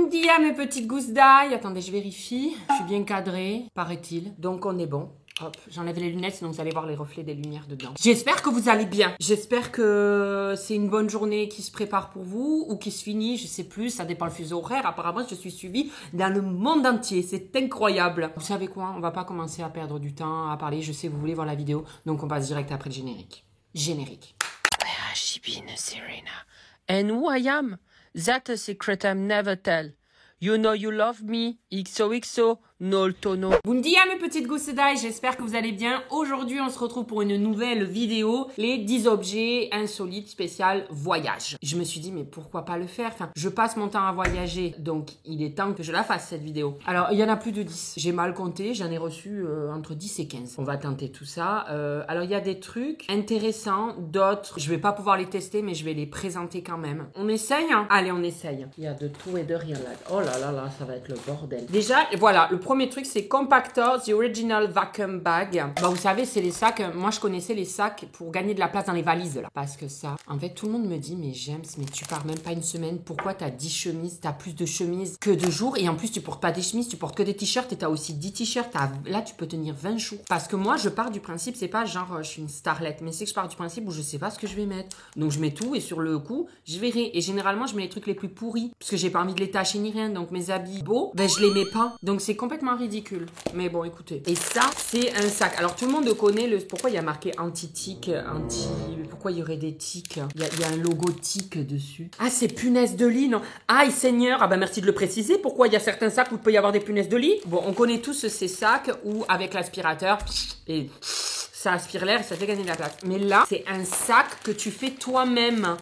Bon dia mes petites gousses d'ail. Attendez, je vérifie. Je suis bien cadrée, paraît-il. Donc on est bon. Hop, j'enlève les lunettes, sinon vous allez voir les reflets des lumières dedans. J'espère que vous allez bien. J'espère que c'est une bonne journée qui se prépare pour vous ou qui se finit, je sais plus, ça dépend le fuseau horaire. Apparemment, je suis suivie dans le monde entier. C'est incroyable. Vous savez quoi? On va pas commencer à perdre du temps à parler. Je sais, vous voulez voir la vidéo, donc on passe direct après le générique. Générique. Where has she been, Serena? And who I am? That's a secret I never tell. You know you love me, XOXO, no tono. Bon dia mes petites gousses d'ail, j'espère que vous allez bien. Aujourd'hui, on se retrouve pour une nouvelle vidéo, les 10 objets insolites spécial voyage. Je me suis dit, mais pourquoi pas le faire? Enfin, je passe mon temps à voyager, donc il est temps que je la fasse cette vidéo. Alors, il y en a plus de 10. J'ai mal compté, j'en ai reçu entre 10 et 15. On va tenter tout ça. Alors, il y a des trucs intéressants, d'autres, je vais pas pouvoir les tester, mais je vais les présenter quand même. On essaye, hein? Allez, on essaye. Il y a de tout et de rien là. Oh là là là, ça va être le bordel. Déjà, voilà, le premier truc, c'est Compactor, The Original Vacuum Bag. Bah, vous savez, c'est les sacs. Moi, je connaissais les sacs pour gagner de la place dans les valises, là. Parce que ça, en fait, tout le monde me dit, mais James, mais tu pars même pas une semaine. Pourquoi t'as 10 chemises? T'as plus de chemises que de jours. Et en plus, tu portes pas des chemises, tu portes que des t-shirts. Et t'as aussi 10 t-shirts. Là, tu peux tenir 20 jours. Parce que moi, je pars du principe, c'est pas genre, je suis une starlette. Mais c'est que je pars du principe où je sais pas ce que je vais mettre. Donc, je mets tout et sur le coup, je verrai. Et généralement, je mets les trucs les plus pourris. Parce que j'ai pas envie de les tâcher ni rien. Donc, mes habits beaux, ben, je les mets pas. Donc, c'est complètement ridicule. Mais bon, écoutez. Et ça, c'est un sac. Alors, tout le monde connaît le... Pourquoi il y a marqué anti-tic, Pourquoi il y aurait des tics? Il y a un logo tic dessus. Ah, c'est punaises de lit, non? Aïe, Seigneur. Ah ben, merci de le préciser. Pourquoi il y a certains sacs où il peut y avoir des punaises de lit? Bon, on connaît tous ces sacs où, avec l'aspirateur, et ça aspire l'air et ça fait gagner de la place. Mais là, c'est un sac que tu fais toi-même.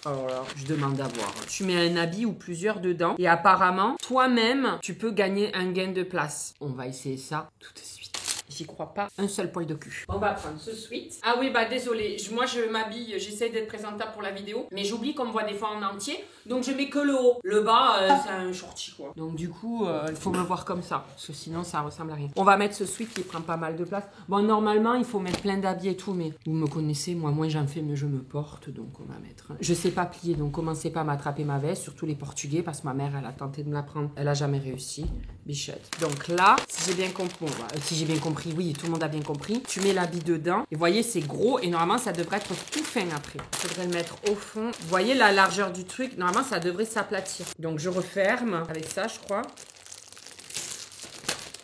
Alors là, je demande à voir. Tu mets un habit ou plusieurs dedans. Et apparemment, toi-même, tu peux gagner un gain de place. On va essayer ça tout de suite. J'y crois pas un seul poil de cul. On va prendre ce sweat. Ah oui, bah désolé. Moi, je m'habille. J'essaie d'être présentable pour la vidéo. Mais j'oublie qu'on me voit des fois en entier. Donc, je mets que le haut. Le bas, c'est un shorty, quoi. Donc, du coup, il faut me voir comme ça. Parce que sinon, ça ressemble à rien. On va mettre ce sweat qui prend pas mal de place. Bon, normalement, il faut mettre plein d'habits et tout. Mais vous me connaissez. Moi, moins j'en fais, mieux je me porte. Donc, on va mettre... Je sais pas plier. Donc, commencez pas à m'attraper ma veste. Surtout les Portugais. Parce que ma mère, elle a tenté de me la prendre. Elle a jamais réussi. Bichette. Donc là, si j'ai bien compris... Bon, bah, si j'ai bien compris, oui, tout le monde a bien compris. Tu mets l'habit dedans. Et vous voyez, c'est gros. Et normalement, ça devrait être tout fin après. Il faudrait le mettre au fond. Vous voyez la largeur du truc? Normalement, ça devrait s'aplatir. Donc, je referme avec ça, je crois.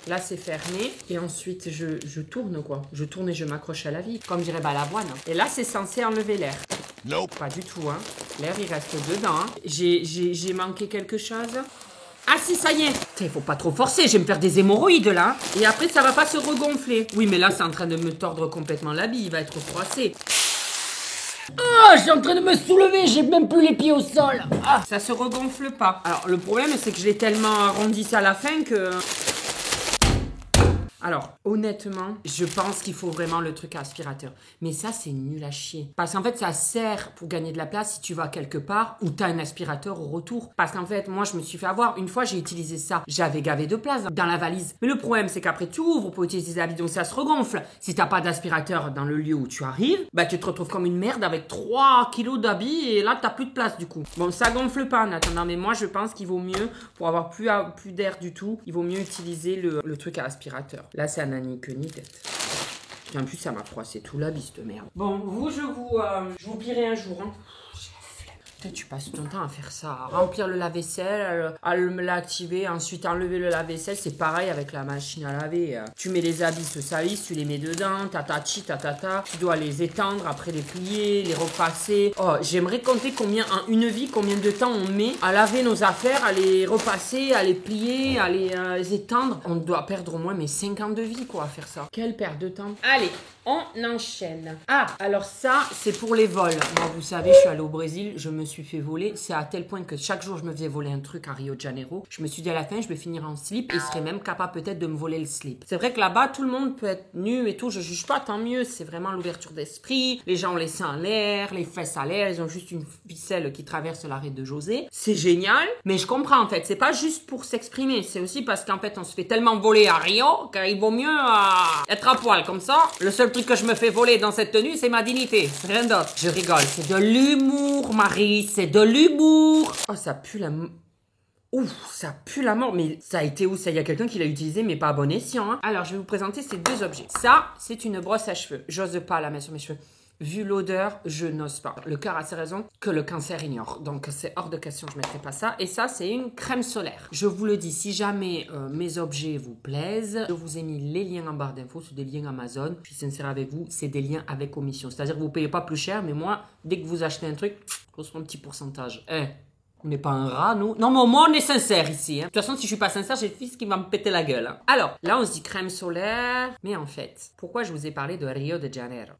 Là, c'est fermé. Et ensuite, je tourne, quoi. Je tourne et je m'accroche à la vie. Comme dirait Balavoine. Et là, c'est censé enlever l'air. Non. Pas du tout, hein. L'air, il reste dedans. Hein. J'ai manqué quelque chose. Ah si, ça y est. Il faut pas trop forcer, je vais me faire des hémorroïdes là. Et après, ça va pas se regonfler. Oui, mais là, c'est en train de me tordre complètement l'habit. Il va être froissé. Ah, je suis en train de me soulever, j'ai même plus les pieds au sol. Ah, ça se regonfle pas. Alors, le problème, c'est que je l'ai tellement arrondi à la fin que... Alors, honnêtement, je pense qu'il faut vraiment le truc à aspirateur. Mais ça, c'est nul à chier. Parce qu'en fait, ça sert pour gagner de la place si tu vas quelque part où tu as un aspirateur au retour. Parce qu'en fait, moi, je me suis fait avoir. Une fois, j'ai utilisé ça. J'avais gavé de place dans la valise. Mais le problème, c'est qu'après, tu ouvres pour utiliser des habits, donc ça se regonfle. Si t'as pas d'aspirateur dans le lieu où tu arrives, bah, tu te retrouves comme une merde avec 3 kilos d'habits et là, t'as plus de place du coup. Bon, ça gonfle pas en attendant, mais moi, je pense qu'il vaut mieux, pour avoir plus d'air du tout, il vaut mieux utiliser le truc à aspirateur. Là, c'est un ni queue ni tête. Et en plus, ça m'a froissé tout l'habit, cette merde. Bon, vous, je vous plierai un jour. Hein. J'ai la flemme. Peut-être tu passes ton temps à faire ça, à remplir le lave-vaisselle, à l'activer, ensuite enlever le lave-vaisselle. C'est pareil avec la machine à laver. Tu mets les habits, se salissent, tu les mets dedans, tatati, tatata. Tu dois les étendre, après les plier, les repasser. Oh, j'aimerais compter combien de temps on met à laver nos affaires, à les repasser, à les plier, à les étendre. On doit perdre au moins 5 ans de vie, quoi, à faire ça. Quelle perte de temps. Allez, on enchaîne. Ah, alors ça, c'est pour les vols. Moi, vous savez, je suis allée au Brésil, je me suis fait voler. C'est à tel point que chaque jour, je me faisais voler un truc à Rio de Janeiro. Je me suis dit à la fin, je vais finir en slip et je serais même capable peut-être de me voler le slip. C'est vrai que là-bas, tout le monde peut être nu et tout. Je juge pas, tant mieux. C'est vraiment l'ouverture d'esprit. Les gens ont les seins en l'air, les fesses à l'air. Ils ont juste une ficelle qui traverse l'arrêt de José. C'est génial. Mais je comprends, en fait. C'est pas juste pour s'exprimer. C'est aussi parce qu'en fait, on se fait tellement voler à Rio qu'il vaut mieux être à poil comme ça. Le seul truc que je me fais voler dans cette tenue, c'est ma dignité. Rien d'autre. Je rigole. C'est de l'humour, Marie. C'est de l'humour. Oh, ça pue la... Ouf, ça pue la mort. Mais ça a été où ça? Il y a quelqu'un qui l'a utilisé, mais pas à bon escient. Hein. Alors, je vais vous présenter ces deux objets. Ça, c'est une brosse à cheveux. J'ose pas la mettre sur mes cheveux. Vu l'odeur, je n'ose pas. Le cœur a ses raisons que le cancer ignore. Donc, c'est hors de question, je ne mettrai pas ça. Et ça, c'est une crème solaire. Je vous le dis, si jamais mes objets vous plaisent, je vous ai mis les liens en barre d'infos. C'est des liens Amazon. Je suis sincère avec vous, c'est des liens avec commission. C'est-à-dire que vous ne payez pas plus cher, mais moi, dès que vous achetez un truc, je reçois un petit pourcentage. On n'est pas un rat, nous. Non, mais au moins, on est sincère ici. Hein. De toute façon, si je suis pas sincère, j'ai le fils qui va me péter la gueule. Hein. Alors, là, on se dit crème solaire. Mais en fait, pourquoi je vous ai parlé de Rio de Janeiro?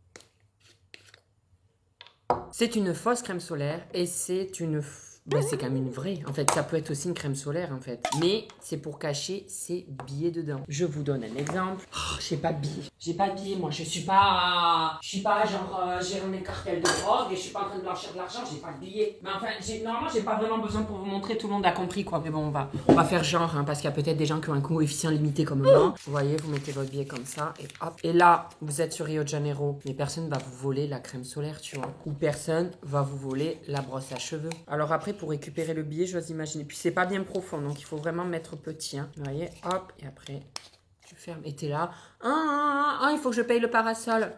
C'est une fausse crème solaire et c'est une... Ben, c'est quand même une vraie. En fait, ça peut être aussi une crème solaire, en fait. Mais c'est pour cacher ses billets dedans. Je vous donne un exemple. Oh, j'ai pas de billets. J'ai pas de billets, moi. Je suis pas genre gérant des cartels de drogue et je suis pas en train de blanchir de l'argent. J'ai pas de billets. Mais enfin, normalement, j'ai pas vraiment besoin pour vous montrer. Tout le monde a compris, quoi. Mais bon, on va faire genre, hein, parce qu'il y a peut-être des gens qui ont un coefficient limité comme moi. Vous voyez, vous mettez votre billet comme ça et hop. Et là, vous êtes sur Rio de Janeiro. Mais personne va vous voler la crème solaire, tu vois. Ou personne va vous voler la brosse à cheveux. Alors après, pour récupérer le billet, j'ose imaginer. Puis c'est pas bien profond, donc il faut vraiment mettre petit. Hein. Vous voyez, hop, et après, tu fermes. Et t'es là. Il faut que je paye le parasol.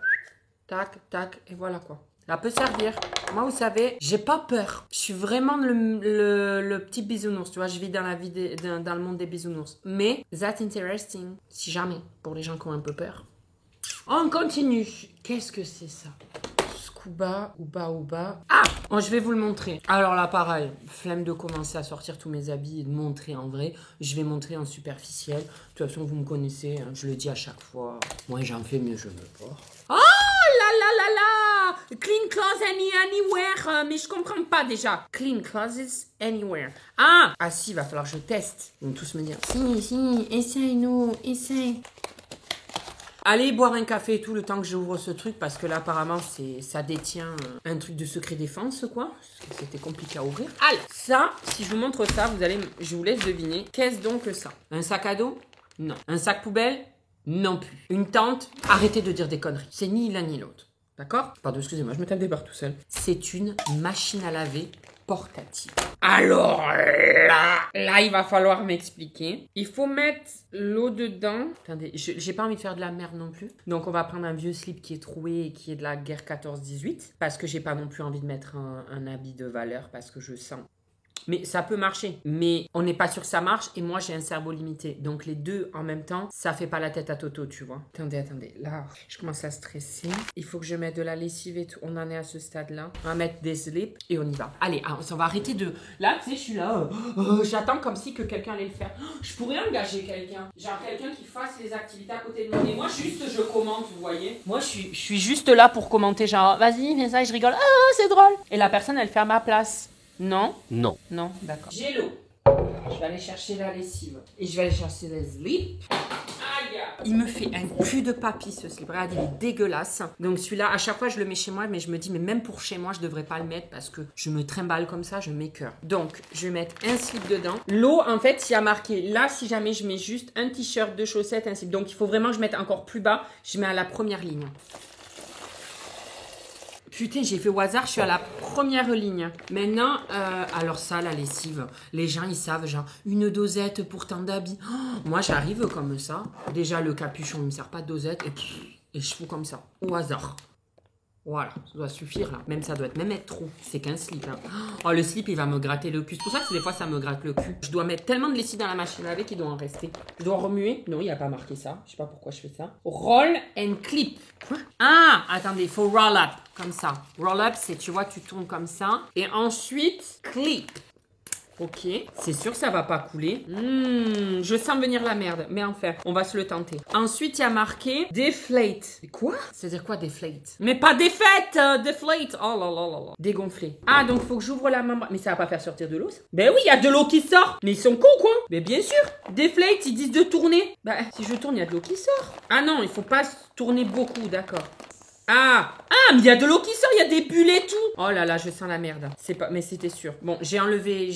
Tac, tac, et voilà quoi. Ça peut servir. Moi, vous savez, j'ai pas peur. Je suis vraiment le petit bisounours, tu vois. Je vis dans la vie dans le monde des bisounours. Mais, that's interesting. Si jamais, pour les gens qui ont un peu peur. On continue. Qu'est-ce que c'est ça? Ouba. Ah, je vais vous le montrer. Alors là, pareil, flemme de commencer à sortir tous mes habits et de montrer en vrai. Je vais montrer en superficiel. De toute façon, vous me connaissez, hein, je le dis à chaque fois. Moi, j'en fais mieux, je me porte. Oh là là! Clean clothes anywhere. Mais je comprends pas déjà. Clean clothes anywhere. Ah si, il va falloir que je teste. Ils vont tous me dire, si, essaye-nous, essaye. Allez boire un café et tout le temps que j'ouvre ce truc parce que là apparemment ça détient un truc de secret défense quoi. Parce que c'était compliqué à ouvrir. Alors ça, si je vous montre ça, je vous laisse deviner. Qu'est-ce donc que ça? Un sac à dos? Non. Un sac poubelle? Non plus. Une tente? Arrêtez de dire des conneries. C'est ni l'un ni l'autre. D'accord? Pardon, excusez-moi, je me tape des barres tout seul. C'est une machine à laver portative. Alors là, il va falloir m'expliquer. Il faut mettre l'eau dedans. Attendez, j'ai pas envie de faire de la merde non plus. Donc, on va prendre un vieux slip qui est troué et qui est de la guerre 14-18. Parce que j'ai pas non plus envie de mettre un habit de valeur parce que je sens. Mais ça peut marcher. Mais on n'est pas sûr que ça marche. Et moi, j'ai un cerveau limité. Donc, les deux en même temps, ça fait pas la tête à Toto, tu vois. Attendez. Là, je commence à stresser. Il faut que je mette de la lessive et tout. On en est à ce stade-là. On va mettre des slips et on y va. Allez, on va arrêter de... Là, tu sais, je suis là. J'attends comme si que quelqu'un allait le faire. Je pourrais engager quelqu'un. Genre quelqu'un qui fasse les activités à côté de moi. Et moi, juste, je commente, vous voyez. Moi, je suis juste là pour commenter. Genre, vas-y, viens ça et je rigole. Ah, c'est drôle. Et la personne, elle fait à ma place. Non? Non, d'accord. J'ai l'eau. Je vais aller chercher la lessive. Et je vais aller chercher les slips. Aïe! Il me fait un cul de papy ce slip. Regardez, il est dégueulasse. Donc celui-là, à chaque fois, je le mets chez moi. Mais je me dis, mais même pour chez moi, je devrais pas le mettre parce que je me trimballe comme ça, je m'écœure. Donc, je vais mettre un slip dedans. L'eau, en fait, il y a marqué. Là, si jamais je mets juste un t-shirt, deux chaussettes, un slip. Donc, il faut vraiment que je mette encore plus bas. Je mets à la première ligne. Putain, j'ai fait au hasard, je suis à la première ligne. Maintenant, alors ça, la lessive, les gens, ils savent, genre, une dosette pour tant d'habits. Oh, moi, j'arrive comme ça. Déjà, le capuchon, il me sert pas de dosette. Et je fous comme ça, au hasard. Voilà, ça doit suffire là. Même ça doit même être trop. C'est qu'un slip. Hein. Oh, le slip, il va me gratter le cul. C'est pour ça que des fois, ça me gratte le cul. Je dois mettre tellement de lessive dans la machine à laver qu'il doit en rester. Je dois remuer. Non, il n'y a pas marqué ça. Je sais pas pourquoi je fais ça. Roll and clip. Quoi? Ah, attendez, il faut roll up. Comme ça. Roll up, c'est, tu vois, tu tournes comme ça. Et ensuite, clip. Ok, c'est sûr que ça va pas couler. Je sens venir la merde. Mais enfin, on va se le tenter. Ensuite, il y a marqué deflate. Quoi? C'est-à-dire quoi deflate? Mais pas défaite, deflate. Oh là là là là. Dégonfler. Ah, donc faut que j'ouvre la membrane. Mais ça va pas faire sortir de l'eau, ça? Ben oui, il y a de l'eau qui sort. Mais ils sont cons, quoi. Mais bien sûr. Deflate, ils disent de tourner. Bah, si je tourne, il y a de l'eau qui sort. Ah non, il faut pas tourner beaucoup, d'accord. Ah, mais il y a de l'eau qui sort, il y a des bulles et tout. Oh là là, je sens la merde. C'est pas, mais c'était sûr. Bon, j'ai enlevé.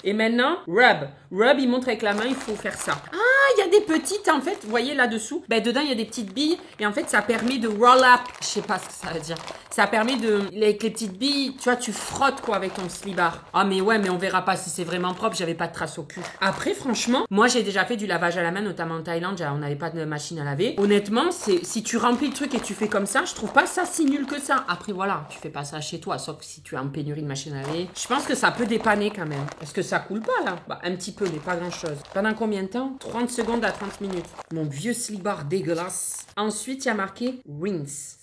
Et maintenant, rub. Rub, il montre avec la main, il faut faire ça. Ah, il y a des petites, en fait, vous voyez là-dessous, ben dedans, il y a des petites billes, et en fait, ça permet de roll up, je sais pas ce que ça veut dire. Ça permet de, avec les petites billes, tu vois, tu frottes, quoi, avec ton slibard. Ah, mais ouais, mais on verra pas si c'est vraiment propre, j'avais pas de traces au cul. Après, franchement, moi, j'ai déjà fait du lavage à la main, notamment en Thaïlande, on n'avait pas de machine à laver. Honnêtement, si tu remplis le truc et tu fais comme ça, je trouve pas ça si nul que ça. Après, voilà, tu fais pas ça chez toi, sauf si tu as en pénurie de machine à laver. Je pense que ça peut dépanner quand même. Est-ce que ça coule pas, là? Bah, un petit peu, mais pas grand-chose. Pendant combien de temps? 30 secondes à 30 minutes. Mon vieux slibard dégueulasse. Ensuite, il y a marqué rinse.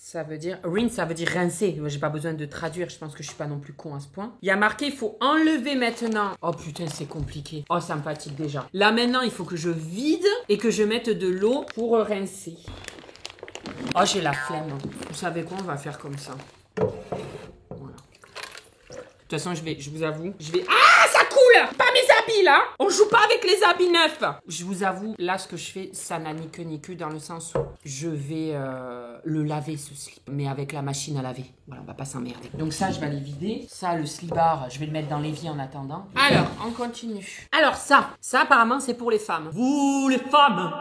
Rinse, ça veut dire rincer. Moi, j'ai pas besoin de traduire. Je pense que je suis pas non plus con à ce point. Il y a marqué, il faut enlever maintenant. Oh putain, c'est compliqué. Oh, ça me fatigue déjà. Là, maintenant, il faut que je vide et que je mette de l'eau pour rincer. Oh, j'ai la flemme. Vous savez quoi? On va faire comme ça. Voilà. De toute façon, je vous avoue, Ah, ça coule! Pas mes habits, là! On joue pas avec les habits neufs! Je vous avoue, là, ce que je fais, ça n'a ni queue ni queue dans le sens où je vais le laver, ce slip. Mais avec la machine à laver. Voilà, on va pas s'emmerder. Donc ça, je vais aller vider. Ça, le slibard, je vais le mettre dans l'évier en attendant. Alors, on continue. Alors ça apparemment, c'est pour les femmes. Vous, les femmes!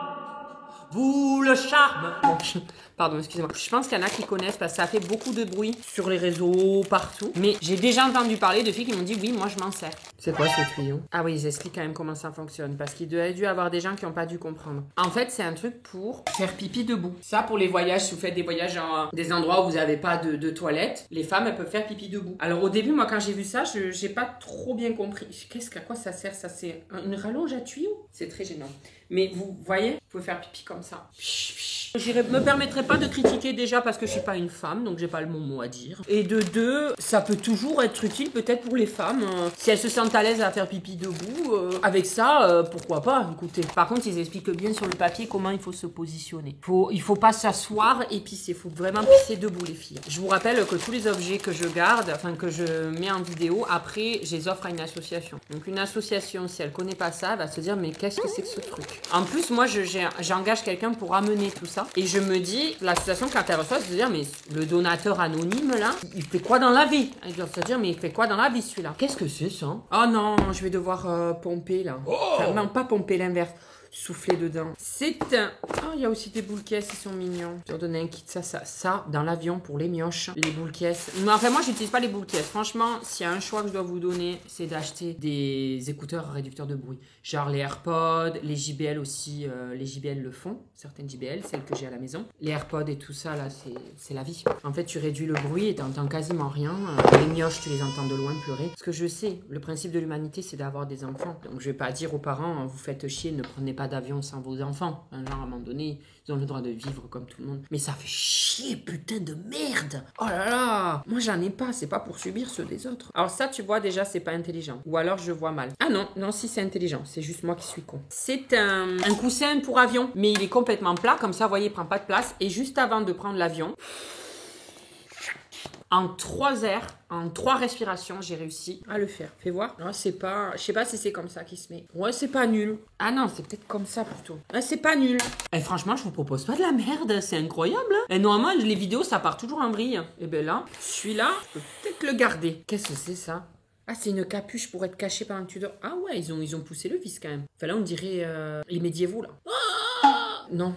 Vous, le charme! Pardon, excusez-moi. Je pense qu'il y en a qui connaissent parce que ça fait beaucoup de bruit sur les réseaux, partout. Mais j'ai déjà entendu parler de filles qui m'ont dit oui, moi je m'en sers. C'est quoi ce tuyau? Ah oui, ils expliquent quand même comment ça fonctionne parce qu'il doit dû avoir des gens qui n'ont pas dû comprendre. En fait, c'est un truc pour faire pipi debout. Ça, pour les voyages, si vous faites des voyages dans des endroits où vous n'avez pas de toilettes, les femmes, elles peuvent faire pipi debout. Alors au début, moi, quand j'ai vu ça, je n'ai pas trop bien compris. À quoi ça sert? Ça, c'est une rallonge à tuyau? C'est très gênant. Mais vous voyez, vous pouvez faire pipi comme ça. Je me permettrai pas de critiquer déjà parce que je suis pas une femme, donc j'ai pas le bon mot à dire. Et de deux, ça peut toujours être utile peut-être pour les femmes. Si elles se sentent à l'aise à faire pipi debout, avec ça, pourquoi pas, écoutez. Par contre, ils expliquent bien sur le papier comment il faut se positionner. Il faut pas s'asseoir et pisser, il faut vraiment pisser debout les filles. Je vous rappelle que tous les objets que je garde, enfin que je mets en vidéo, après, je les offre à une association. Donc une association, si elle connaît pas ça, elle va se dire mais qu'est-ce que c'est que ce truc? En plus, moi, j'engage quelqu'un pour amener tout ça. Et je me dis, l'association, quand elle reçoit, elle se dire, mais le donateur anonyme, là, il fait quoi dans la vie? Elle doit se dire, mais il fait quoi dans la vie, celui-là? Qu'est-ce que c'est, ça? Oh non, je vais devoir pomper, là. Oh, enfin, non, pas pomper, l'inverse. Souffler dedans. C'est un... Oh, il y a aussi des boules caisses, ils sont mignons. Je leur donner un kit, ça, dans l'avion pour les mioches. Les boules caisses. Mais enfin, moi, j'utilise pas les boules caisses. Franchement, s'il y a un choix que je dois vous donner, c'est d'acheter des écouteurs à réducteur de bruit. Genre les AirPods, les JBL aussi. Les JBL le font. Certaines JBL, celles que j'ai à la maison. Les AirPods et tout ça, là, c'est la vie. En fait, tu réduis le bruit et t'entends quasiment rien. Les mioches, tu les entends de loin pleurer. Parce que je sais, le principe de l'humanité, c'est d'avoir des enfants. Donc, je vais pas dire aux parents, vous faites chier, ne prenez pas d'avion sans vos enfants. Genre, à un moment donné, ils ont le droit de vivre comme tout le monde. Mais ça fait chier, putain de merde. Oh là là. Moi, j'en ai pas. C'est pas pour subir ceux des autres. Alors ça, tu vois, déjà, c'est pas intelligent. Ou alors, je vois mal. Ah non, si, c'est intelligent. C'est juste moi qui suis con. C'est un coussin pour avion. Mais il est complètement plat. Comme ça, vous voyez, il prend pas de place. Et juste avant de prendre l'avion... En 3 airs, en 3 respirations, j'ai réussi à le faire. Fais voir. Non, c'est pas... Je sais pas si c'est comme ça qu'il se met. Ouais, c'est pas nul. Ah non, c'est peut-être comme ça plutôt. Ouais, c'est pas nul. Et franchement, je vous propose pas de la merde. C'est incroyable. Hein. Et normalement, les vidéos, ça part toujours en vrille. Et ben là, celui-là, je peux peut-être le garder. Qu'est-ce que c'est ça? Ah, c'est une capuche pour être caché pendant que tu dors. Ah ouais, ils ont poussé le vis quand même. Enfin là, on dirait les médiévaux là. Non,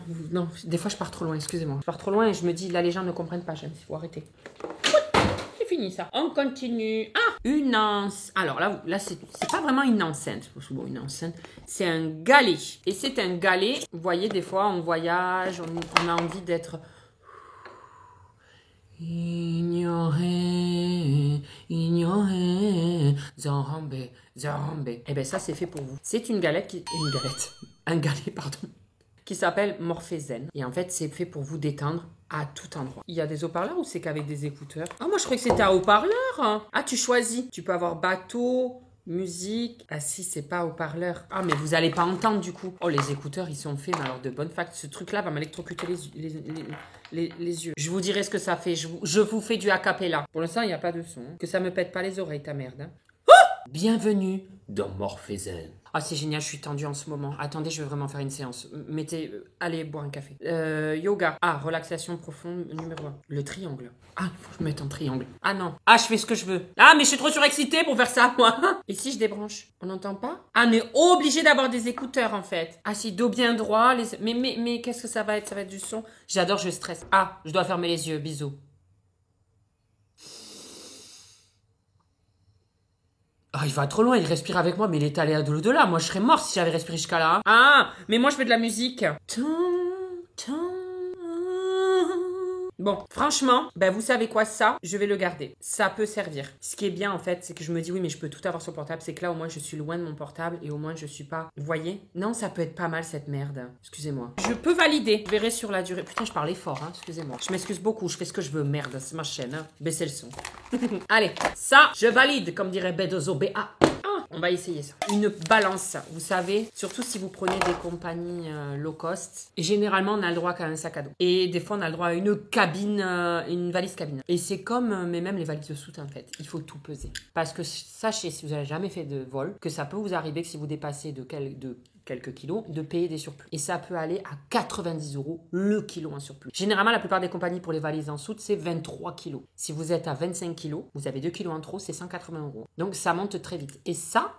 des fois je pars trop loin, excusez-moi. Je pars trop loin et je me dis, là les gens ne comprennent pas, j'aime, il faut arrêter. C'est fini ça. On continue. Ah, une enceinte. Alors là c'est pas vraiment une enceinte. Bon, une enceinte, c'est un galet. Et c'est un galet, vous voyez, des fois on voyage, on a envie d'être... Ignoré, zombie. Eh ben ça c'est fait pour vous. C'est un galet, pardon, qui s'appelle Morphézen. Et en fait c'est fait pour vous détendre à tout endroit. Il y a des haut-parleurs ou c'est qu'avec des écouteurs? Ah moi je croyais que c'était un haut-parleur. Ah tu choisis. Tu peux avoir bateau, musique. Ah si, c'est pas haut-parleur. Ah mais vous allez pas entendre du coup. Oh les écouteurs ils sont faits mais alors de bonne fact. Ce truc là va m'électrocuter les yeux. Je vous dirai ce que ça fait. Je vous fais du acapella. Pour l'instant il n'y a pas de son. Que ça me pète pas les oreilles ta merde. Hein. Bienvenue dans Morphézen. Ah, c'est génial, je suis tendue en ce moment. Attendez, je vais vraiment faire une séance. Mettez... allez, boire un café. Yoga. Ah, relaxation profonde, numéro 1. Le triangle. Ah, il faut que je me mette en triangle. Ah non. Ah, je fais ce que je veux. Ah, mais je suis trop surexcitée pour faire ça, moi. Et si je débranche? On n'entend pas? Ah, on est obligé d'avoir des écouteurs, en fait. Ah, si, dos bien droit. Mais qu'est-ce que ça va être? Ça va être du son? J'adore, je stresse. Ah, je dois fermer les yeux. Bisous. Ah, il va trop loin, il respire avec moi, mais il est allé à de l'au-delà. Moi, je serais mort si j'avais respiré jusqu'à là. Ah, mais moi, je fais de la musique. Bon, franchement, ben vous savez quoi, ça, je vais le garder. Ça peut servir. Ce qui est bien, en fait, c'est que je me dis, oui, mais je peux tout avoir sur le portable. C'est que là, au moins, je suis loin de mon portable et au moins, je suis pas... Vous voyez? Non, ça peut être pas mal, cette merde. Excusez-moi. Je peux valider. Je verrai sur la durée. Putain, je parlais fort, hein. Excusez-moi. Je m'excuse beaucoup. Je fais ce que je veux. Merde, c'est ma chaîne, hein. Baissez le son. Allez, ça, je valide, comme dirait Bedozo. B-A. On va essayer ça. Une balance, vous savez, surtout si vous prenez des compagnies low cost. Et généralement, on a le droit qu'à un sac à dos. Et des fois, on a le droit à une cabine, une valise cabine. Et c'est comme, mais même les valises de soute, en fait. Il faut tout peser. Parce que sachez, si vous n'avez jamais fait de vol, que ça peut vous arriver que si vous dépassez de quelques kilos, de payer des surplus. Et ça peut aller à 90 € le kilo en surplus. Généralement, la plupart des compagnies pour les valises en soute, c'est 23 kilos. Si vous êtes à 25 kilos, vous avez 2 kilos en trop, c'est 180 €. Donc, ça monte très vite. Et ça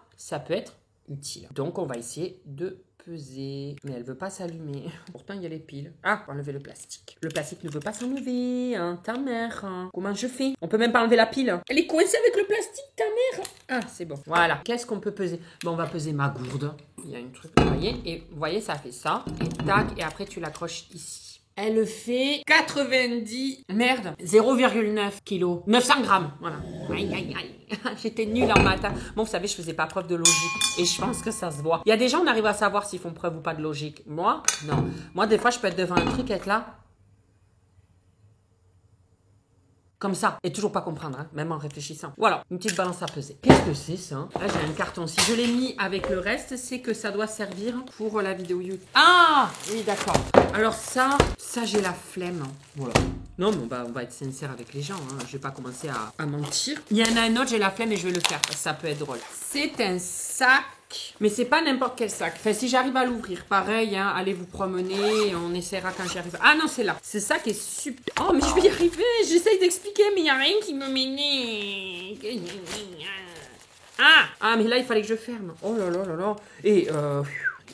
peut être utile. Donc, on va essayer de peser. Mais elle veut pas s'allumer. Pourtant, il y a les piles. Ah, on va enlever le plastique. Le plastique ne veut pas s'enlever, hein, ta mère. Hein. Comment je fais? On peut même pas enlever la pile. Elle est coincée avec le plastique, ta mère. Ah, c'est bon. Voilà. Qu'est-ce qu'on peut peser? Bon, on va peser ma gourde. Il y a une truc, vous voyez? Et vous voyez, ça fait ça. Et tac, et après, tu l'accroches ici. Elle fait 90... Merde, 0,9 kg. 900 grammes, voilà. Aïe, aïe, aïe. J'étais nulle en maths. Bon, vous savez, je faisais pas preuve de logique. Et je pense que ça se voit. Il y a des gens, on arrive à savoir s'ils font preuve ou pas de logique. Moi, non. Moi, des fois, je peux être devant un truc, être là... Comme ça, et toujours pas comprendre, hein, même en réfléchissant. Voilà, une petite balance à peser. Qu'est-ce que c'est ça? Là, j'ai un carton. Si je l'ai mis avec le reste, c'est que ça doit servir pour la vidéo YouTube. Ah oui, d'accord. Alors ça j'ai la flemme. Voilà. Non, mais on va être sincère avec les gens. Hein. Je vais pas commencer à mentir. Il y en a un autre, j'ai la flemme et je vais le faire. Ça peut être drôle. C'est un sac. Mais c'est pas n'importe quel sac. Enfin, si j'arrive à l'ouvrir, pareil, hein, allez vous promener, on essaiera quand j'y arrive. Ah non, c'est là. Ce sac est super... Oh, mais je vais y arriver. J'essaye d'expliquer, mais il n'y a rien qui me m'énerve. Ah, mais là, il fallait que je ferme. Oh là là là là. Et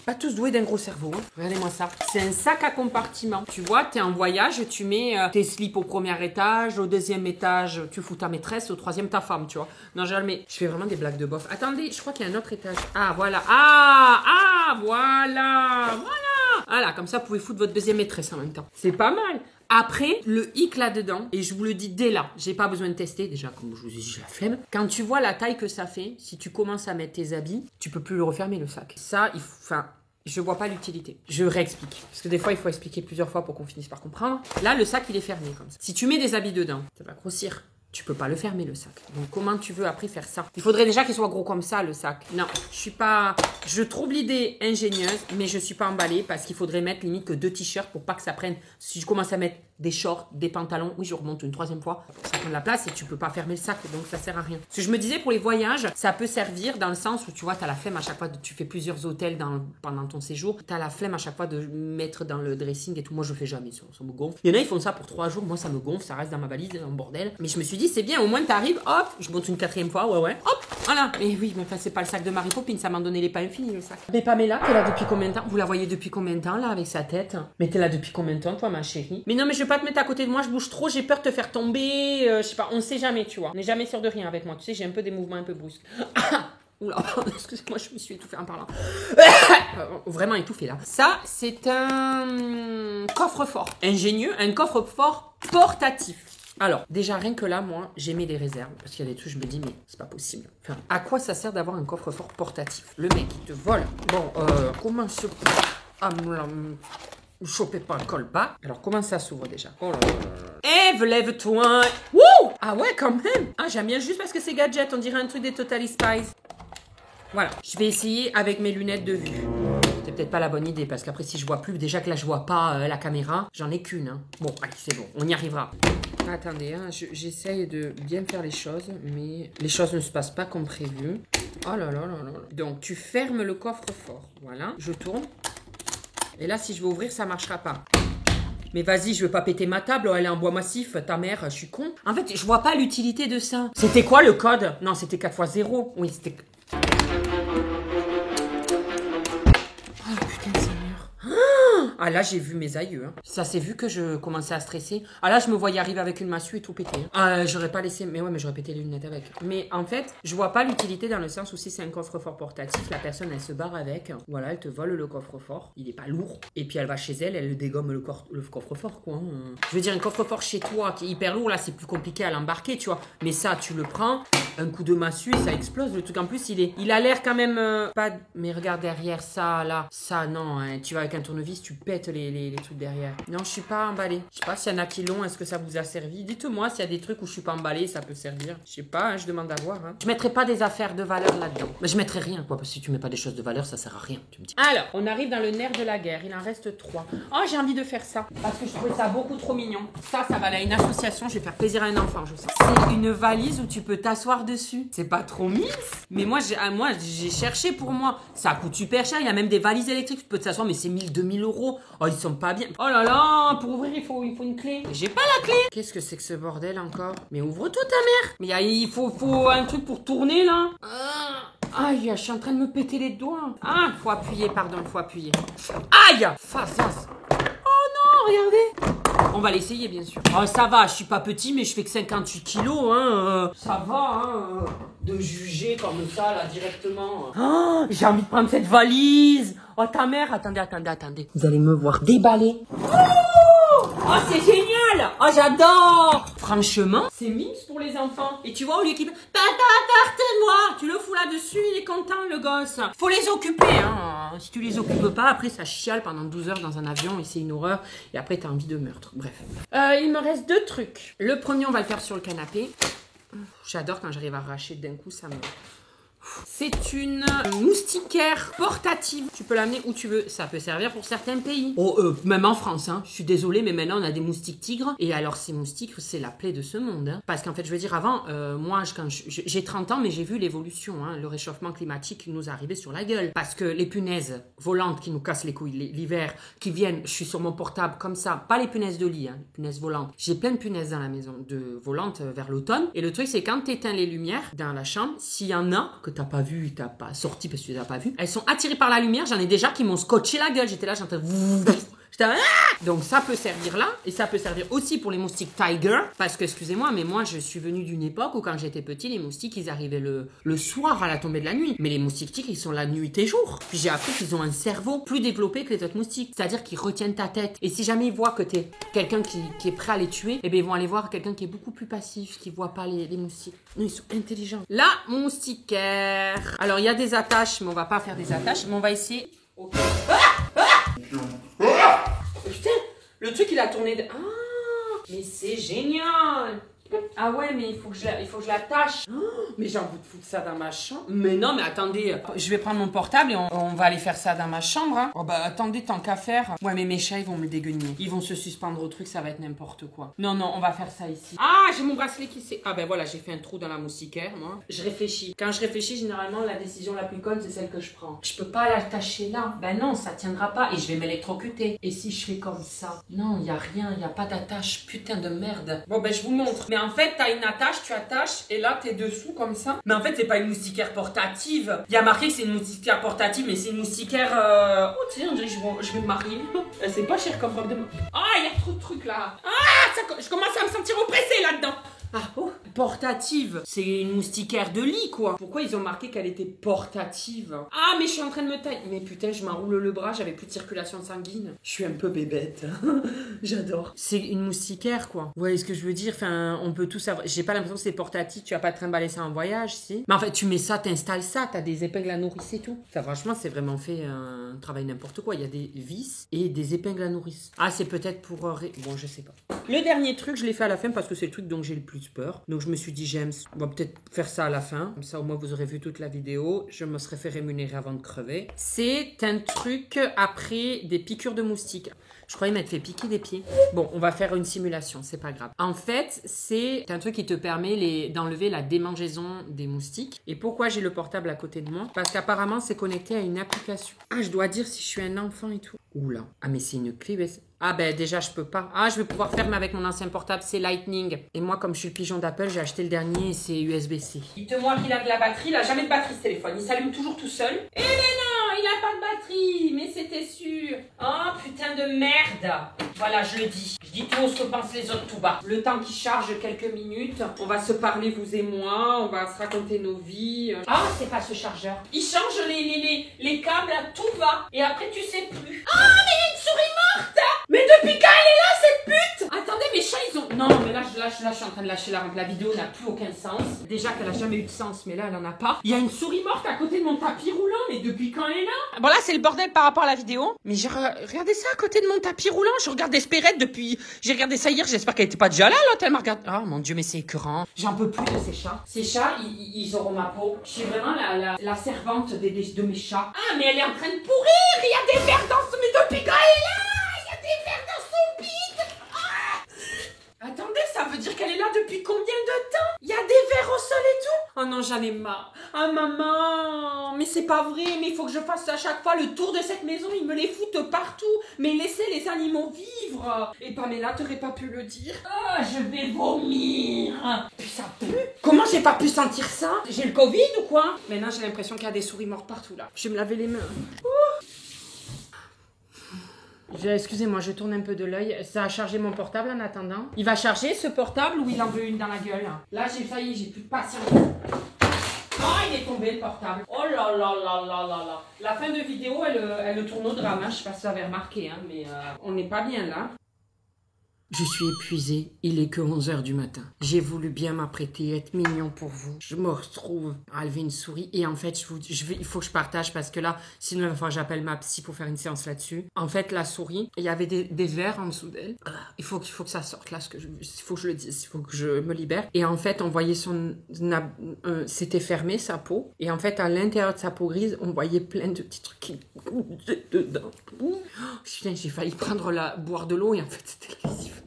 pas tous doués d'un gros cerveau. Hein. Regardez-moi ça. C'est un sac à compartiment. Tu vois, t'es en voyage, tu mets tes slips au premier étage, au deuxième étage, tu fous ta maîtresse, au troisième ta femme, tu vois. Non, je le mets. Je fais vraiment des blagues de bof. Attendez, je crois qu'il y a un autre étage. Ah, voilà. Voilà. Voilà, comme ça, vous pouvez foutre votre deuxième maîtresse en même temps. C'est pas mal. Après, le hic là-dedans, et je vous le dis dès là, j'ai pas besoin de tester, déjà, comme je vous ai dit, j'ai la flemme. Quand tu vois la taille que ça fait, si tu commences à mettre tes habits, tu peux plus le refermer, le sac. Ça, je vois pas l'utilité. Je réexplique. Parce que des fois, il faut expliquer plusieurs fois pour qu'on finisse par comprendre. Là, le sac, il est fermé comme ça. Si tu mets des habits dedans, ça va grossir. Tu peux pas le fermer, le sac. Donc, comment tu veux après faire ça? Il faudrait déjà qu'il soit gros comme ça, le sac. Non, je trouve l'idée ingénieuse, mais je suis pas emballée parce qu'il faudrait mettre limite que 2 t-shirts pour pas que ça prenne. Si je commence à mettre des shorts, des pantalons, oui, je remonte une 3e fois. Ça prend de la place et tu peux pas fermer le sac, donc ça sert à rien. Ce que je me disais pour les voyages, ça peut servir dans le sens où tu vois, t'as la flemme à chaque fois, tu fais plusieurs hôtels pendant ton séjour, t'as la flemme à chaque fois de mettre dans le dressing et tout. Moi, je fais jamais ça me gonfle. Il y en a, ils font ça pour 3 jours. Moi, ça me gonfle, ça reste dans ma valise, en bordel. Mais je me suis dit, c'est bien, au moins t'arrives, hop, je monte une 4e fois, ouais, hop, voilà. Mais oui, mais enfin, c'est pas le sac de Mary Poppins, ça m'a donné les pas infinis, le sac. Mais Pamela, t'es là depuis combien de temps? Vous la voyez depuis combien de temps, là, avec sa tête? Mais t'es là depuis combien de temps, toi, ma chérie? Mais non, mais je vais pas te mettre à côté de moi, je bouge trop, j'ai peur de te faire tomber, je sais pas, on sait jamais, tu vois. On n'est jamais sûr de rien avec moi, tu sais, j'ai un peu des mouvements un peu brusques. Oula, excusez-moi, je me suis étouffée en parlant. Vraiment étouffée là. Ça, c'est un coffre-fort ingénieux, un coffre-fort portatif. Alors, déjà, rien que là, moi, j'ai mis des réserves. Parce qu'il y a des trucs, je me dis, mais c'est pas possible. Enfin, à quoi ça sert d'avoir un coffre-fort portatif? Le mec, il te vole. Bon, comment se... Chopez pas le callback. Alors, comment ça s'ouvre déjà? Oh là là. Ève, lève-toi. Wouh! Ah ouais, quand même. Ah, j'aime bien juste parce que c'est gadget. On dirait un truc des Totally Spies. Voilà. Je vais essayer avec mes lunettes de vue. C'est peut-être pas la bonne idée parce qu'après, si je vois plus, déjà que là, je vois pas la caméra, j'en ai qu'une. Hein. Bon, allez, c'est bon. On y arrivera. Attendez, hein, j'essaye de bien faire les choses, mais les choses ne se passent pas comme prévu. Oh là là là là là. Donc, tu fermes le coffre-fort. Voilà, je tourne. Et là, si je veux ouvrir, ça marchera pas. Mais vas-y, je veux pas péter ma table, elle est en bois massif, ta mère, je suis con. En fait, je vois pas l'utilité de ça. C'était quoi le code? Non, c'était 4x0. Oui, c'était... Oh putain, Seigneur. Ah là, j'ai vu mes aïeux. Hein. Ça s'est vu que je commençais à stresser. Ah là, je me voyais arriver avec une massue et tout péter. Hein. Ah, j'aurais pas laissé... Mais ouais, mais j'aurais pété les lunettes avec. Mais en fait, je vois pas l'utilité dans le sens où si c'est un coffre-fort portatif, la personne, elle se barre avec. Voilà, elle te vole le coffre-fort. Il est pas lourd. Et puis elle va chez elle, elle dégomme le coffre-fort, quoi. Hein. Je veux dire, un coffre-fort chez toi qui est hyper lourd, là, c'est plus compliqué à l'embarquer, tu vois. Mais ça, tu le prends, un coup de massue, ça explose. Le truc, en plus, il a l'air quand même pas... Mais regarde derrière ça, là. Ça, non, hein. Tu vas avec un tournevis, tu pètes les trucs derrière. Non, je suis pas emballée. Je sais pas s'il y en a qui l'ont, est-ce que ça vous a servi? Dites-moi s'il y a des trucs où je suis pas emballée, ça peut servir. Je sais pas, hein, je demande à voir. Hein. Je mettrai pas des affaires de valeur là-dedans. Mais je mettrai rien, quoi, parce que si tu mets pas des choses de valeur, ça sert à rien, tu me dis. Alors, on arrive dans le nerf de la guerre. Il en reste 3. Oh, j'ai envie de faire ça. Parce que je trouvais ça beaucoup trop mignon. Ça va aller à une association, je vais faire plaisir à un enfant, je sais. C'est une valise où tu peux t'asseoir dessus. C'est pas trop mince. Mais moi, j'ai cherché pour moi. Ça coûte super cher. Il y a même des valises électriques, tu peux t'asseoir, mais c'est 1000-2000 euros. Oh, ils sont pas bien. Oh là là, pour ouvrir, il faut une clé. J'ai pas la clé. Qu'est-ce que c'est que ce bordel encore? Mais ouvre-toi ta mère. Mais il faut un truc pour tourner là. Aïe, je suis en train de me péter les doigts. Ah, faut appuyer, pardon, faut appuyer. Aïe. Face. Oh non, regardez. On va l'essayer, bien sûr. Oh, ça va, je suis pas petit, mais je fais que 58 kilos, hein. Ça va, hein. De juger comme ça, là, directement. Oh, j'ai envie de prendre cette valise. Oh, ta mère, attendez. Vous allez me voir déballer. Oh, c'est génial. Oh, j'adore. Franchement, c'est mince pour les enfants. Et tu vois, au lieu qu'il... Papa, partez-moi. Tu le fous là-dessus, il est content, le gosse. Faut les occuper, hein. Si tu les occupes pas, après, ça chiale pendant 12 heures dans un avion et c'est une horreur. Et après, t'as envie de meurtre. Bref. Il me reste 2 trucs. Le premier, on va le faire sur le canapé. J'adore quand j'arrive à arracher d'un coup, ça me... C'est une moustiquaire portative. Tu peux l'amener où tu veux. Ça peut servir pour certains pays. Oh, même en France, hein. Je suis désolée, mais maintenant on a des moustiques tigres. Et alors ces moustiques, c'est la plaie de ce monde. Hein. Parce qu'en fait, je veux dire, avant, moi, quand j'ai 30 ans, mais j'ai vu l'évolution. Hein. Le réchauffement climatique nous est arrivé sur la gueule. Parce que les punaises volantes qui nous cassent les couilles l'hiver, qui viennent, je suis sur mon portable comme ça. Pas les punaises de lit, hein, les punaises volantes. J'ai plein de punaises dans la maison, de volantes vers l'automne. Et le truc, c'est quand tu éteins les lumières dans la chambre, s'il y en a que t'as pas vu, t'as pas sorti parce que tu les as pas vu, elles sont attirées par la lumière. J'en ai déjà qui m'ont scotché la gueule. J'étais là, j'entends... Donc ça peut servir là, et ça peut servir aussi pour les moustiques tiger, parce que excusez-moi, mais moi je suis venue d'une époque où quand j'étais petit, les moustiques ils arrivaient le soir à la tombée de la nuit, mais les moustiques tigres ils sont la nuit et jour. Puis j'ai appris qu'ils ont un cerveau plus développé que les autres moustiques, c'est-à-dire qu'ils retiennent ta tête, et si jamais ils voient que t'es quelqu'un qui est prêt à les tuer, eh bien ils vont aller voir quelqu'un qui est beaucoup plus passif, qui voit pas les moustiques. Non, ils sont intelligents. Là, moustiquaire. Alors il y a des attaches, mais on va pas faire des attaches, mais on va essayer. Okay. Putain, le truc il a tourné de... Ah, mais c'est génial. Ah ouais, mais il faut que je l'attache. Oh, mais j'ai envie de foutre ça dans ma chambre. Mais non, mais attendez, je vais prendre mon portable et on va aller faire ça dans ma chambre. Hein. Oh bah attendez, tant qu'à faire. Ouais, mais mes chats, ils vont me dégueuler. Ils vont se suspendre au truc, ça va être n'importe quoi. Non, on va faire ça ici. Ah, j'ai mon bracelet qui s'est... Ah ben voilà, j'ai fait un trou dans la moustiquaire, moi. Je réfléchis. Quand je réfléchis, généralement, la décision la plus conne, c'est celle que je prends. Je peux pas l'attacher là. Ben non, ça tiendra pas et je vais m'électrocuter. Et si je fais comme ça? Non, il y a rien, il y a pas d'attache. Putain de merde. Bon ben je vous montre. Mais en fait, t'as une attache, tu attaches et là t'es dessous comme ça. Mais en fait, c'est pas une moustiquaire portative. Il y a marqué que c'est une moustiquaire portative, mais c'est une moustiquaire. Oh tiens, on dirait que je vais me marier. C'est pas cher comme robe de... Ah, il y a trop de trucs là. Ah, je commence à me sentir oppressée là-dedans. Ah, oh, portative. C'est une moustiquaire de lit, quoi. Pourquoi ils ont marqué qu'elle était portative? Ah, mais je suis en train de me tailler. Mais putain, je m'enroule le bras, j'avais plus de circulation sanguine. Je suis un peu bébête. J'adore. C'est une moustiquaire, quoi. Vous voyez ce que je veux dire? Enfin, on peut tout savoir. J'ai pas l'impression que c'est portatif. Tu vas pas trimballer ça en voyage, si. Mais en fait, tu mets ça, t'installes ça, t'as des épingles à nourrice et tout. Enfin, franchement, c'est vraiment fait un travail n'importe quoi. Il y a des vis et des épingles à nourrice. Ah, c'est peut-être pour... Bon, je sais pas. Le dernier truc, je l'ai fait à la fin parce que c'est le truc dont j'ai le plus peur. Donc je me suis dit, James, on va peut-être faire ça à la fin. Comme ça, au moins, vous aurez vu toute la vidéo. Je me serais fait rémunérer avant de crever. C'est un truc après des piqûres de moustiques. Je croyais m'être fait piquer des pieds. Bon, on va faire une simulation, c'est pas grave. En fait, c'est un truc qui te permet d'enlever la démangeaison des moustiques. Et pourquoi j'ai le portable à côté de moi? Parce qu'apparemment, c'est connecté à une application. Ah, je dois dire si je suis un enfant et tout. Oula. Ah, mais c'est une clé USB. Ah ben déjà je peux pas. Ah je vais pouvoir faire mais avec mon ancien portable, c'est Lightning. Et moi comme je suis le pigeon d'Apple, j'ai acheté le dernier et c'est USB-C. Dites-moi qu'il a de la batterie, il a jamais de batterie ce téléphone, il s'allume toujours tout seul. Eh mais non, il a pas de batterie, mais c'était sûr. Oh putain de merde. Voilà, je le dis. Je dis tout ce que pensent les autres tout bas. Le temps qui charge quelques minutes, on va se parler vous et moi, on va se raconter nos vies. Ah c'est pas ce chargeur. Il change les câbles à tout va. Et après tu sais plus. Ah mais il y a une souris morte. Mais depuis quand elle est là, cette pute? Attendez, mes chats, ils ont... Non, mais là, je suis en train de lâcher la rampe. La vidéo n'a plus aucun sens. Déjà qu'elle a jamais eu de sens, mais là, elle en a pas. Il y a une souris morte à côté de mon tapis roulant, mais depuis quand elle est là? Bon, là, c'est le bordel par rapport à la vidéo. Mais j'ai regardé ça à côté de mon tapis roulant. Je regarde Espérette depuis... J'ai regardé ça hier, j'espère qu'elle était pas déjà là, l'autre, elle m'a regardé. Oh, mon Dieu, mais c'est écœurant. J'en peux plus de ces chats. Ces chats, ils auront ma peau. Je suis vraiment la servante de mes chats. Ah, mais elle est en train de pourrir. Il y a des vers dans ce... Mais depuis quand elle est là? Des vers dans son bide. Ah attendez, ça veut dire qu'elle est là depuis combien de temps? Il y a des vers au sol et tout? Oh non, j'en ai marre. Ah maman, mais c'est pas vrai, mais il faut que je fasse à chaque fois le tour de cette maison, ils me les foutent partout. Mais laissez les animaux vivre. Et Pamela, t'aurais pas pu le dire? Ah, je vais vomir. Puis ça pue. Comment j'ai pas pu sentir ça? J'ai le Covid ou quoi? Maintenant, j'ai l'impression qu'il y a des souris mortes partout là. Je vais me laver les mains. Excusez-moi, je tourne un peu de l'œil. Ça a chargé mon portable en attendant. Il va charger ce portable ou il en veut une dans la gueule? Là, ça y est, j'ai plus de patience. Oh, il est tombé le portable. Oh là là là là là là. La fin de vidéo, elle tourne au drame. Je sais pas si vous avez remarqué, hein, mais on n'est pas bien là. Je suis épuisée, il est que 11h du matin. J'ai voulu bien m'apprêter, être mignon pour vous. Je me retrouve à lever une souris et en fait, il faut que je partage parce que là, sinon, il faut que j'appelle ma psy pour faire une séance là-dessus. En fait, la souris, il y avait des vers en dessous d'elle. Il faut que ça sorte là, il faut que je le dise, il faut que je me libère. Et en fait, on voyait c'était fermé, sa peau. Et en fait, à l'intérieur de sa peau grise, on voyait plein de petits trucs qui dedans. Oh, putain, j'ai failli boire de l'eau et en fait, c'était lésif.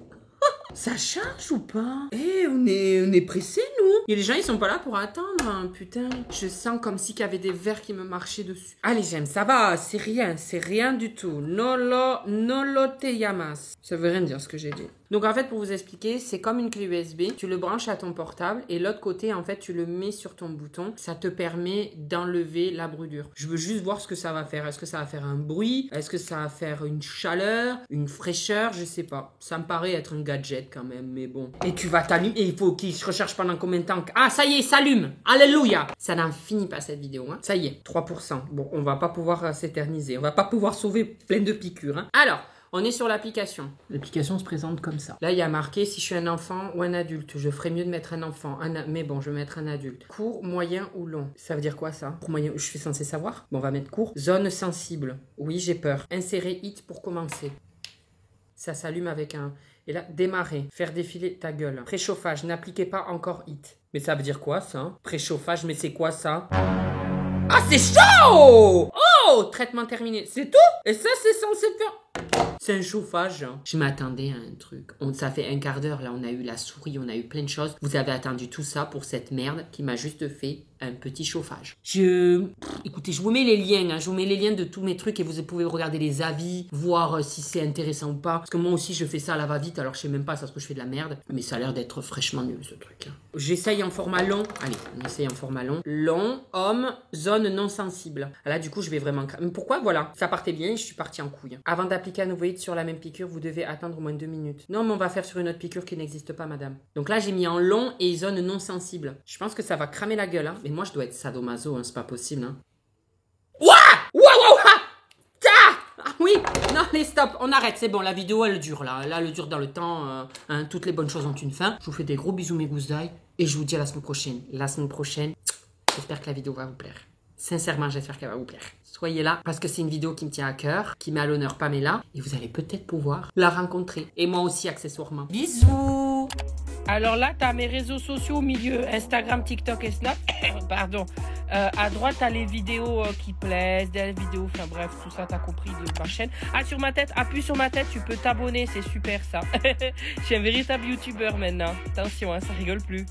Ça charge ou pas? Eh, on est pressés, nous. Et les gens, ils sont pas là pour attendre, hein, putain. Je sens comme s'il y avait des vers qui me marchaient dessus. Allez, j'aime, ça va, c'est rien du tout. Nolo te llamas. Ça veut rien dire ce que j'ai dit. Donc en fait, pour vous expliquer, c'est comme une clé USB. Tu le branches à ton portable et l'autre côté, en fait, tu le mets sur ton bouton. Ça te permet d'enlever la brûlure. Je veux juste voir ce que ça va faire. Est-ce que ça va faire un bruit? Est-ce que ça va faire une chaleur? Une fraîcheur? Je sais pas. Ça me paraît être un gadget quand même, mais bon. Et tu vas t'allumer. Et il faut qu'il se recharge pendant combien de temps? Ah, ça y est, il s'allume. Alléluia. Ça n'en finit pas cette vidéo, hein. Ça y est, 3%. Bon, on va pas pouvoir s'éterniser. On va pas pouvoir sauver plein de piqûres, hein. Alors... On est sur l'application. L'application se présente comme ça. Là, il y a marqué si je suis un enfant ou un adulte. Je ferais mieux de mettre un enfant. Mais bon, je vais mettre un adulte. Court, moyen ou long. Ça veut dire quoi ça? Court, moyen, je suis censé savoir. Bon, on va mettre court. Zone sensible. Oui, j'ai peur. Insérer hit pour commencer. Ça s'allume avec un... Et là, démarrer. Faire défiler ta gueule. Préchauffage. N'appliquez pas encore hit. Mais ça veut dire quoi ça? Préchauffage, mais c'est quoi ça? Ah, c'est chaud! Oh! Traitement terminé. C'est tout? Et ça, c'est censé faire... C'est un chauffage. Hein. Je m'attendais à un truc. Ça fait un quart d'heure, là, on a eu la souris, on a eu plein de choses. Vous avez attendu tout ça pour cette merde qui m'a juste fait un petit chauffage. Écoutez, je vous mets les liens. Hein. Je vous mets les liens de tous mes trucs et vous pouvez regarder les avis, voir si c'est intéressant ou pas. Parce que moi aussi, je fais ça à la va-vite, alors je sais même pas, ça se trouve je fais de la merde. Mais ça a l'air d'être fraîchement nul, ce truc. Hein. J'essaye en format long. Allez, on essaye en format long. Long, homme, zone non sensible. Là, du coup, je vais vraiment... Mais pourquoi? Voilà, ça partait bien et je suis partie en couille. Avant d'appliquer un nouveau hit sur la même piqûre, vous devez attendre au moins 2 minutes. Non, mais on va faire sur une autre piqûre qui n'existe pas, madame. Donc là, j'ai mis en long et zone non sensible. Je pense que ça va cramer la gueule, hein. Mais moi, je dois être sadomaso, hein. C'est pas possible, hein. Ouah! Ah oui! Non, allez, stop, on arrête, c'est bon, la vidéo, elle dure, là. Là, elle dure dans le temps. Hein, toutes les bonnes choses ont une fin. Je vous fais des gros bisous, mes gousses d'ail. Et je vous dis à la semaine prochaine. La semaine prochaine, j'espère que la vidéo va vous plaire. Sincèrement, j'espère qu'elle va vous plaire. Soyez là, parce que c'est une vidéo qui me tient à cœur, qui met à l'honneur Pamela, et vous allez peut-être pouvoir la rencontrer. Et moi aussi, accessoirement. Bisous! Alors là, t'as mes réseaux sociaux au milieu, Instagram, TikTok et Snap. Pardon. À droite, t'as les vidéos qui plaisent, des vidéos, enfin bref, tout ça, t'as compris de ma chaîne. Ah, sur ma tête, appuie sur ma tête, tu peux t'abonner, c'est super ça. Je suis un véritable youtubeur maintenant. Attention, hein, ça rigole plus.